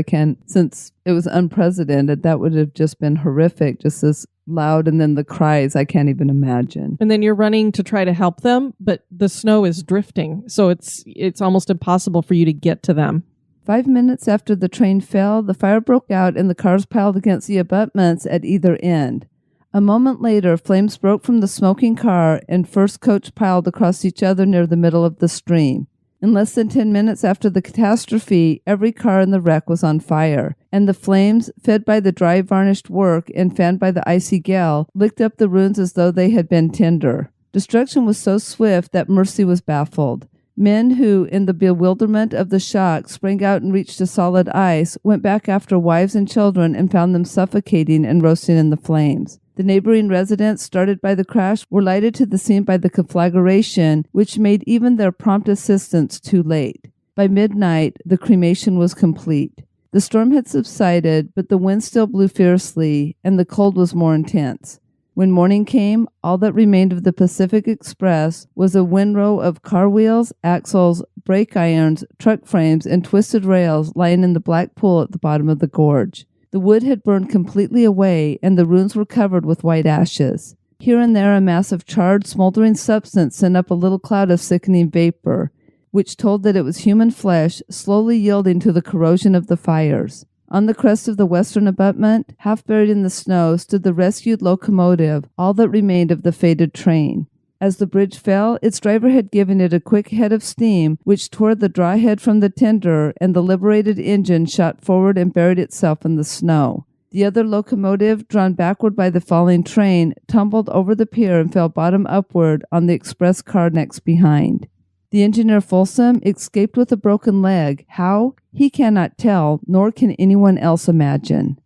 since it was unprecedented, that would have just been horrific, just this loud, and then the cries, I can't even imagine. And then you're running to try to help them, but the snow is drifting, so it's almost impossible for you to get to them. 5 minutes after the train fell, the fire broke out and the cars piled against the abutments at either end. A moment later, flames broke from the smoking car and first coach piled across each other near the middle of the stream. In less than 10 minutes after the catastrophe, every car in the wreck was on fire, and the flames, fed by the dry varnished work and fanned by the icy gale, licked up the ruins as though they had been tinder. Destruction was so swift that mercy was baffled. Men who, in the bewilderment of the shock, sprang out and reached the solid ice, went back after wives and children and found them suffocating and roasting in the flames. The neighboring residents, started by the crash, were lighted to the scene by the conflagration, which made even their prompt assistance too late. By midnight, the cremation was complete. The storm had subsided, but the wind still blew fiercely, and the cold was more intense. When morning came, all that remained of the Pacific Express was a windrow of car wheels, axles, brake irons, truck frames, and twisted rails lying in the black pool at the bottom of the gorge. The wood had burned completely away, and the ruins were covered with white ashes. Here and there a mass of charred, smoldering substance sent up a little cloud of sickening vapor, which told that it was human flesh slowly yielding to the corrosion of the fires. On the crest of the western abutment, half buried in the snow, stood the rescued locomotive, all that remained of the fated train. As the bridge fell, its driver had given it a quick head of steam, which tore the dry head from the tender, and the liberated engine shot forward and buried itself in the snow. The other locomotive, drawn backward by the falling train, tumbled over the pier and fell bottom upward on the express car next behind. The engineer Folsom escaped with a broken leg. How? He cannot tell, nor can anyone else imagine.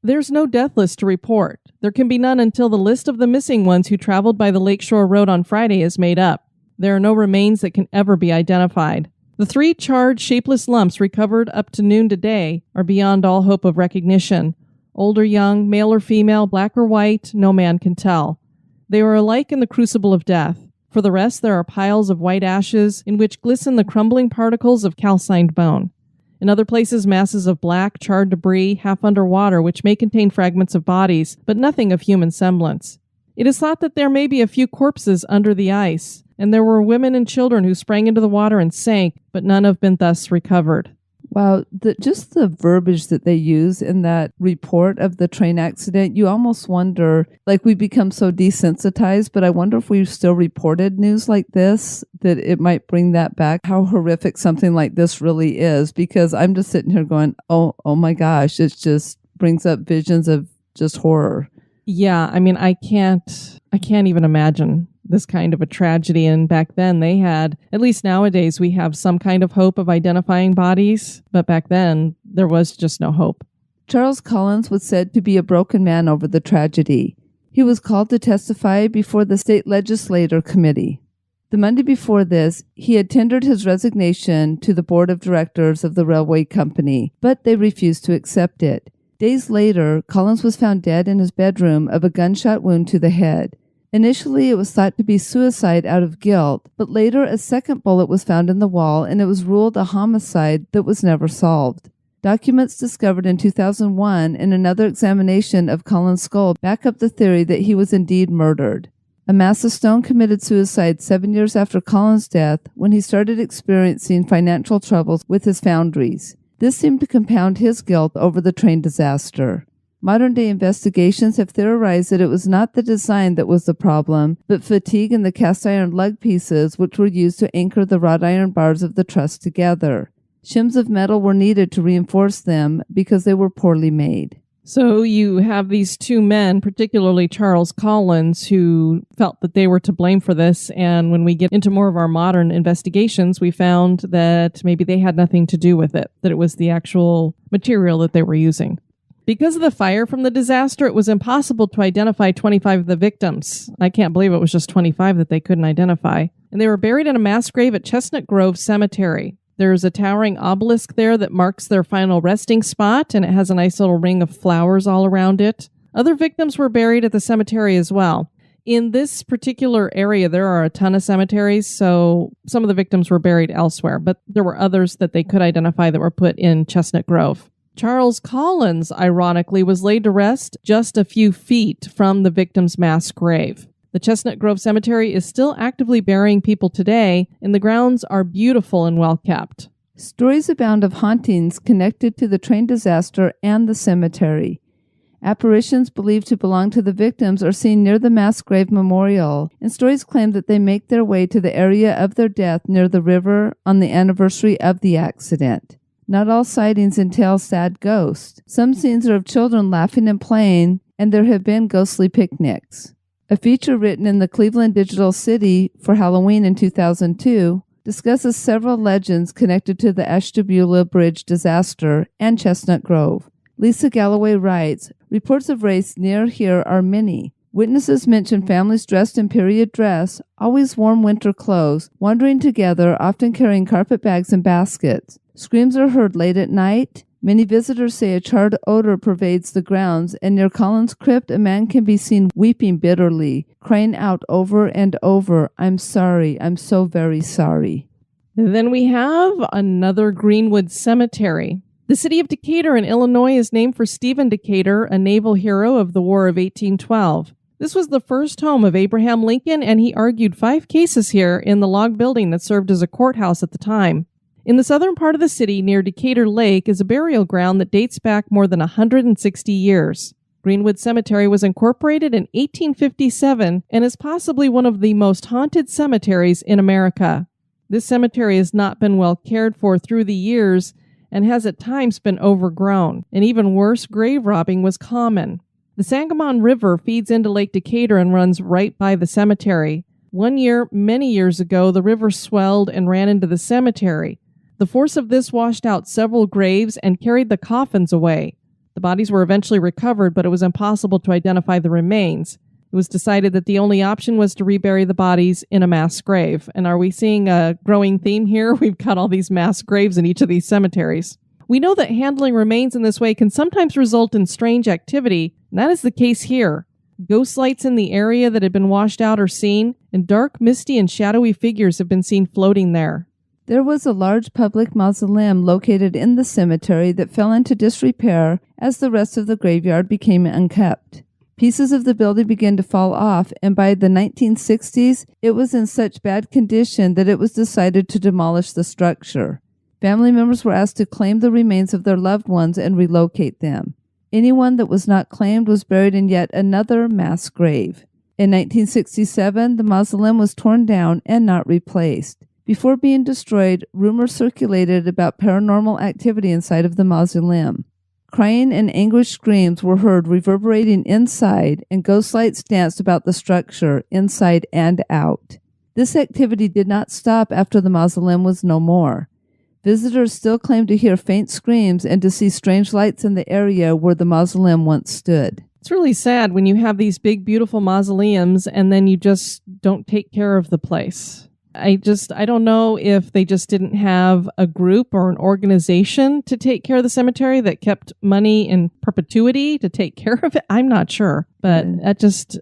There's no death list to report. There can be none until the list of the missing ones who traveled by the Lakeshore Road on Friday is made up. There are no remains that can ever be identified. The 3 charred, shapeless lumps recovered up to noon today are beyond all hope of recognition. Old or young, male or female, black or white, no man can tell. They are alike in the crucible of death. For the rest, there are piles of white ashes in which glisten the crumbling particles of calcined bone. In other places, masses of black, charred debris, half underwater, which may contain fragments of bodies, but nothing of human semblance. It is thought that there may be a few corpses under the ice, and there were women and children who sprang into the water and sank, but none have been thus recovered. Wow, just the verbiage that they use in that report of the train accident, you almost wonder, like we become so desensitized, but I wonder if we still reported news like this, that it might bring that back, how horrific something like this really is, because I'm just sitting here going, oh my gosh, it just brings up visions of just horror. Yeah, I mean, I can't even imagine this kind of a tragedy. And back then they had, at least nowadays, we have some kind of hope of identifying bodies. But back then there was just no hope. Charles Collins was said to be a broken man over the tragedy. He was called to testify before the state legislature committee. The Monday before this, he had tendered his resignation to the board of directors of the railway company, but they refused to accept it. Days later, Collins was found dead in his bedroom of a gunshot wound to the head. Initially, it was thought to be suicide out of guilt, but later a second bullet was found in the wall and it was ruled a homicide that was never solved. Documents discovered in 2001 in another examination of Collins' skull back up the theory that he was indeed murdered. Amasa Stone committed suicide 7 years after Collins' death when he started experiencing financial troubles with his foundries. This seemed to compound his guilt over the train disaster. Modern-day investigations have theorized that it was not the design that was the problem, but fatigue in the cast-iron lug pieces which were used to anchor the wrought iron bars of the truss together. Shims of metal were needed to reinforce them because they were poorly made. So you have these 2 men, particularly Charles Collins, who felt that they were to blame for this. And when we get into more of our modern investigations, we found that maybe they had nothing to do with it, that it was the actual material that they were using. Because of the fire from the disaster, it was impossible to identify 25 of the victims. I can't believe it was just 25 that they couldn't identify. And they were buried in a mass grave at Chestnut Grove Cemetery. There's a towering obelisk there that marks their final resting spot, and it has a nice little ring of flowers all around it. Other victims were buried at the cemetery as well. In this particular area, there are a ton of cemeteries, so some of the victims were buried elsewhere, but there were others that they could identify that were put in Chestnut Grove. Charles Collins, ironically, was laid to rest just a few feet from the victim's mass grave. The Chestnut Grove Cemetery is still actively burying people today, and the grounds are beautiful and well kept. Stories abound of hauntings connected to the train disaster and the cemetery. Apparitions believed to belong to the victims are seen near the mass grave memorial, and stories claim that they make their way to the area of their death near the river on the anniversary of the accident. Not all sightings entail sad ghosts. Some scenes are of children laughing and playing, and there have been ghostly picnics. A feature written in the Cleveland Digital City for Halloween in 2002 discusses several legends connected to the Ashtabula Bridge disaster and Chestnut Grove. Lisa Galloway writes, "Reports of wraiths near here are many. Witnesses mention families dressed in period dress, always warm winter clothes, wandering together, often carrying carpet bags and baskets. Screams are heard late at night. Many visitors say a charred odor pervades the grounds, and near Collins Crypt, a man can be seen weeping bitterly, crying out over and over, "I'm sorry, I'm so very sorry." Then we have another Greenwood Cemetery. The city of Decatur in Illinois is named for Stephen Decatur, a naval hero of the War of 1812. This was the first home of Abraham Lincoln, and he argued 5 cases here in the log building that served as a courthouse at the time. In the southern part of the city, near Decatur Lake, is a burial ground that dates back more than 160 years. Greenwood Cemetery was incorporated in 1857 and is possibly one of the most haunted cemeteries in America. This cemetery has not been well cared for through the years and has at times been overgrown, and even worse, grave robbing was common. The Sangamon River feeds into Lake Decatur and runs right by the cemetery. One year, many years ago, the river swelled and ran into the cemetery. The force of this washed out several graves and carried the coffins away. The bodies were eventually recovered, but it was impossible to identify the remains. It was decided that the only option was to rebury the bodies in a mass grave. And are we seeing a growing theme here? We've got all these mass graves in each of these cemeteries. We know that handling remains in this way can sometimes result in strange activity, and that is the case here. Ghost lights in the area that had been washed out are seen, and dark, misty, and shadowy figures have been seen floating there. There was a large public mausoleum located in the cemetery that fell into disrepair as the rest of the graveyard became unkept. Pieces of the building began to fall off, and by the 1960s, it was in such bad condition that it was decided to demolish the structure. Family members were asked to claim the remains of their loved ones and relocate them. Anyone that was not claimed was buried in yet another mass grave. In 1967, the mausoleum was torn down and not replaced. Before being destroyed, rumors circulated about paranormal activity inside of the mausoleum. Crying and anguished screams were heard reverberating inside, and ghost lights danced about the structure, inside and out. This activity did not stop after the mausoleum was no more. Visitors still claim to hear faint screams and to see strange lights in the area where the mausoleum once stood. It's really sad when you have these big, beautiful mausoleums and then you just don't take care of the place. I don't know if they just didn't have a group or an organization to take care of the cemetery that kept money in perpetuity to take care of it. I'm not sure, but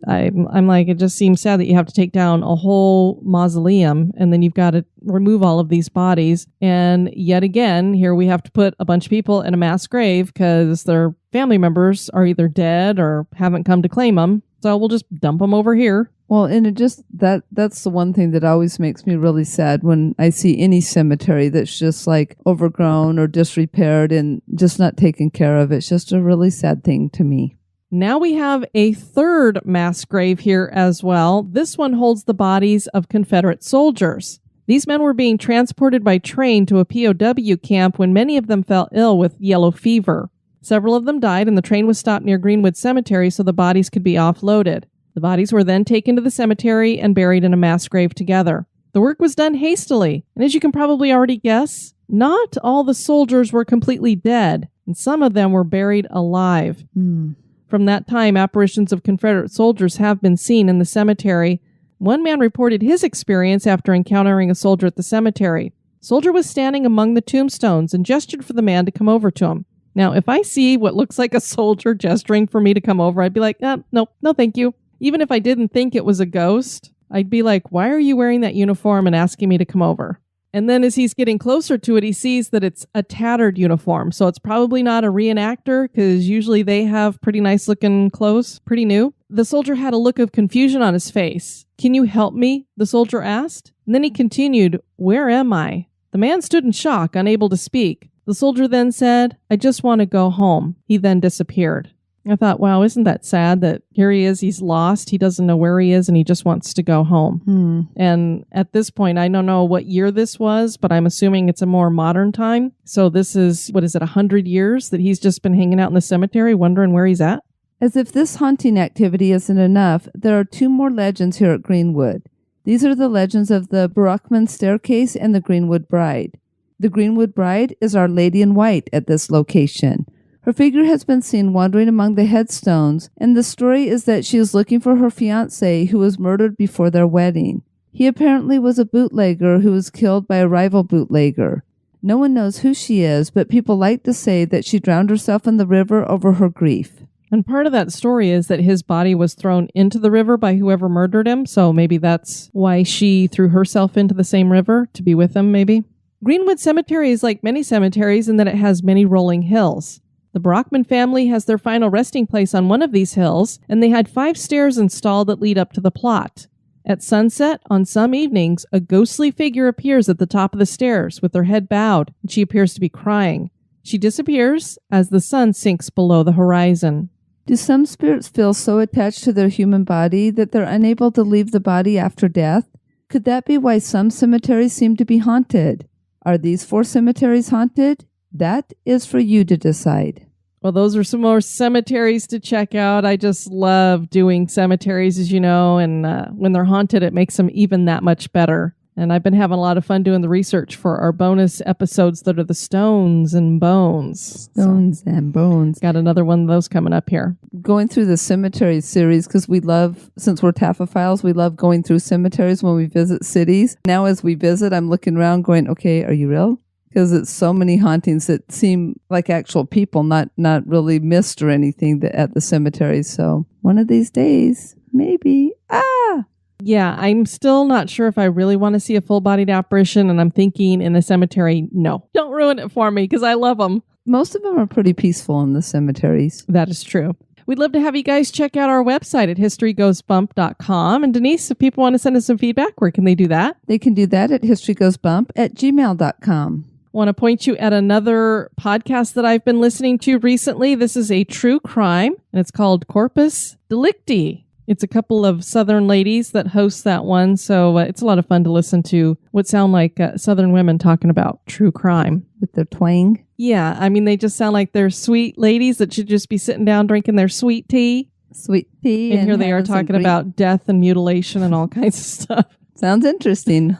I'm like, it just seems sad that you have to take down a whole mausoleum and then you've got to remove all of these bodies. And yet again, here we have to put a bunch of people in a mass grave because their family members are either dead or haven't come to claim them. So we'll just dump them over here. Well, and that's the one thing that always makes me really sad when I see any cemetery that's just like overgrown or disrepaired and just not taken care of. It's just a really sad thing to me. Now we have a third mass grave here as well. This one holds the bodies of Confederate soldiers. These men were being transported by train to a POW camp when many of them fell ill with yellow fever. Several of them died, and the train was stopped near Greenwood Cemetery so the bodies could be offloaded. The bodies were then taken to the cemetery and buried in a mass grave together. The work was done hastily, and as you can probably already guess, not all the soldiers were completely dead, and some of them were buried alive. From that time, apparitions of Confederate soldiers have been seen in the cemetery. One man reported his experience after encountering a soldier at the cemetery. The soldier was standing among the tombstones and gestured for the man to come over to him. Now, if I see what looks like a soldier gesturing for me to come over, I'd be like, no, thank you. Even if I didn't think it was a ghost, I'd be like, why are you wearing that uniform and asking me to come over? And then as he's getting closer to it, he sees that it's a tattered uniform. So it's probably not a reenactor because usually they have pretty nice looking clothes, pretty new. The soldier had a look of confusion on his face. "Can you help me?" the soldier asked. And then he continued, "Where am I?" The man stood in shock, unable to speak. The soldier then said, "I just want to go home." He then disappeared. I thought, wow, isn't that sad that here he is, he's lost, he doesn't know where he is, and he just wants to go home. And at this point, I don't know what year this was, but I'm assuming it's a more modern time. So this is, 100 years that he's just been hanging out in the cemetery wondering where he's at? As if this haunting activity isn't enough, there are 2 more legends here at Greenwood. These are the legends of the Brockman Staircase and the Greenwood Bride. The Greenwood Bride is Our Lady in White at this location. Her figure has been seen wandering among the headstones, and the story is that she is looking for her fiancé who was murdered before their wedding. He apparently was a bootlegger who was killed by a rival bootlegger. No one knows who she is, but people like to say that she drowned herself in the river over her grief. And part of that story is that his body was thrown into the river by whoever murdered him, so maybe that's why she threw herself into the same river to be with him, maybe. Greenwood Cemetery is like many cemeteries in that it has many rolling hills. The Brockman family has their final resting place on one of these hills, and they had 5 stairs installed that lead up to the plot. At sunset, on some evenings, a ghostly figure appears at the top of the stairs with her head bowed, and she appears to be crying. She disappears as the sun sinks below the horizon. Do some spirits feel so attached to their human body that they're unable to leave the body after death? Could that be why some cemeteries seem to be haunted? Are these 4 cemeteries haunted? That is for you to decide. Well, those are some more cemeteries to check out. I just love doing cemeteries, as you know, and when they're haunted, it makes them even that much better. And I've been having a lot of fun doing the research for our bonus episodes that are the Stones and Bones. Stones and Bones. Got another one of those coming up here. Going through the cemetery series, because we love, since we're Taphophiles, we love going through cemeteries when we visit cities. Now as we visit, I'm looking around going, okay, are you real? Because it's so many hauntings that seem like actual people, not really mist or anything at the cemeteries. So one of these days, maybe. Yeah, I'm still not sure if I really want to see a full-bodied apparition, and I'm thinking in a cemetery, no. Don't ruin it for me, because I love them. Most of them are pretty peaceful in the cemeteries. That is true. We'd love to have you guys check out our website at historygoesbump.com. And Denise, if people want to send us some feedback, where can they do that? They can do that at historygoesbump@gmail.com. I want to point you at another podcast that I've been listening to recently. This is a true crime, and it's called Corpus Delicti. It's a couple of Southern ladies that host that one, so it's a lot of fun to listen to what sound like Southern women talking about true crime. With their twang? Yeah, I mean, they just sound like they're sweet ladies that should just be sitting down drinking their sweet tea. Sweet tea. And here they are talking about death and mutilation and all kinds of stuff. Sounds interesting.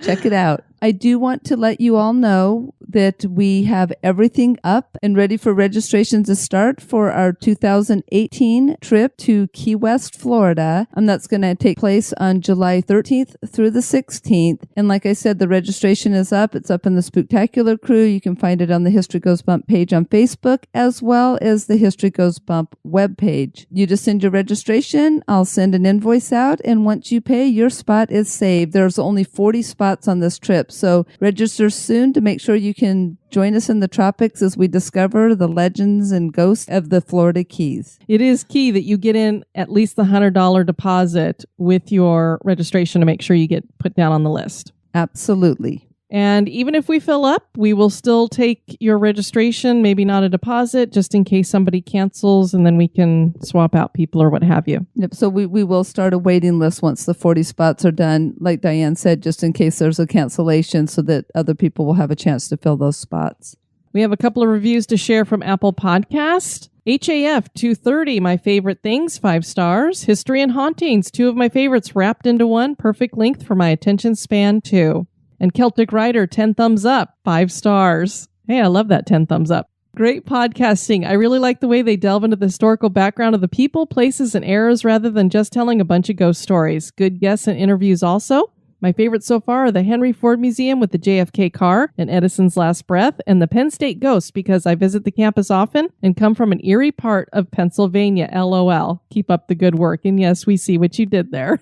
Check it out. I do want to let you all know that we have everything up and ready for registration to start for our 2018 trip to Key West, Florida. And that's going to take place on July 13th through the 16th. And like I said, the registration is up. It's up in the Spooktacular Crew. You can find it on the History Goes Bump page on Facebook, as well as the History Goes Bump webpage. You just send your registration. I'll send an invoice out. And once you pay, your spot is saved. There's only 40 spots on this trip. So register soon to make sure you can join us in the tropics as we discover the legends and ghosts of the Florida Keys. It is key that you get in at least the $100 deposit with your registration to make sure you get put down on the list. Absolutely. And even if we fill up, we will still take your registration, maybe not a deposit, just in case somebody cancels, and then we can swap out people or what have you. Yep. So we will start a waiting list once the 40 spots are done, like Diane said, just in case there's a cancellation so that other people will have a chance to fill those spots. We have a couple of reviews to share from Apple Podcast. HAF 230, my favorite things, 5 stars. History and Hauntings, 2 of my favorites wrapped into one, perfect length for my attention span too. And Celtic Rider, 10 thumbs up, 5 stars. Hey, I love that 10 thumbs up. Great podcasting. I really like the way they delve into the historical background of the people, places, and eras rather than just telling a bunch of ghost stories. Good guests and interviews also. My favorites so far are the Henry Ford Museum with the JFK car and Edison's last breath, and the Penn State Ghost because I visit the campus often and come from an eerie part of Pennsylvania. LOL. Keep up the good work. And yes, we see what you did there.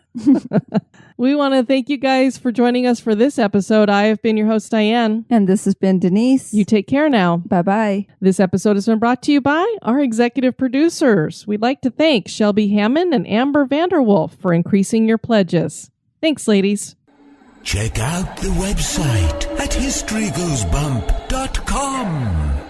We want to thank you guys for joining us for this episode. I have been your host, Diane. And this has been Denise. You take care now. Bye-bye. This episode has been brought to you by our executive producers. We'd like to thank Shelby Hammond and Amber Vanderwolf for increasing your pledges. Thanks, ladies. Check out the website at historygoesbump.com.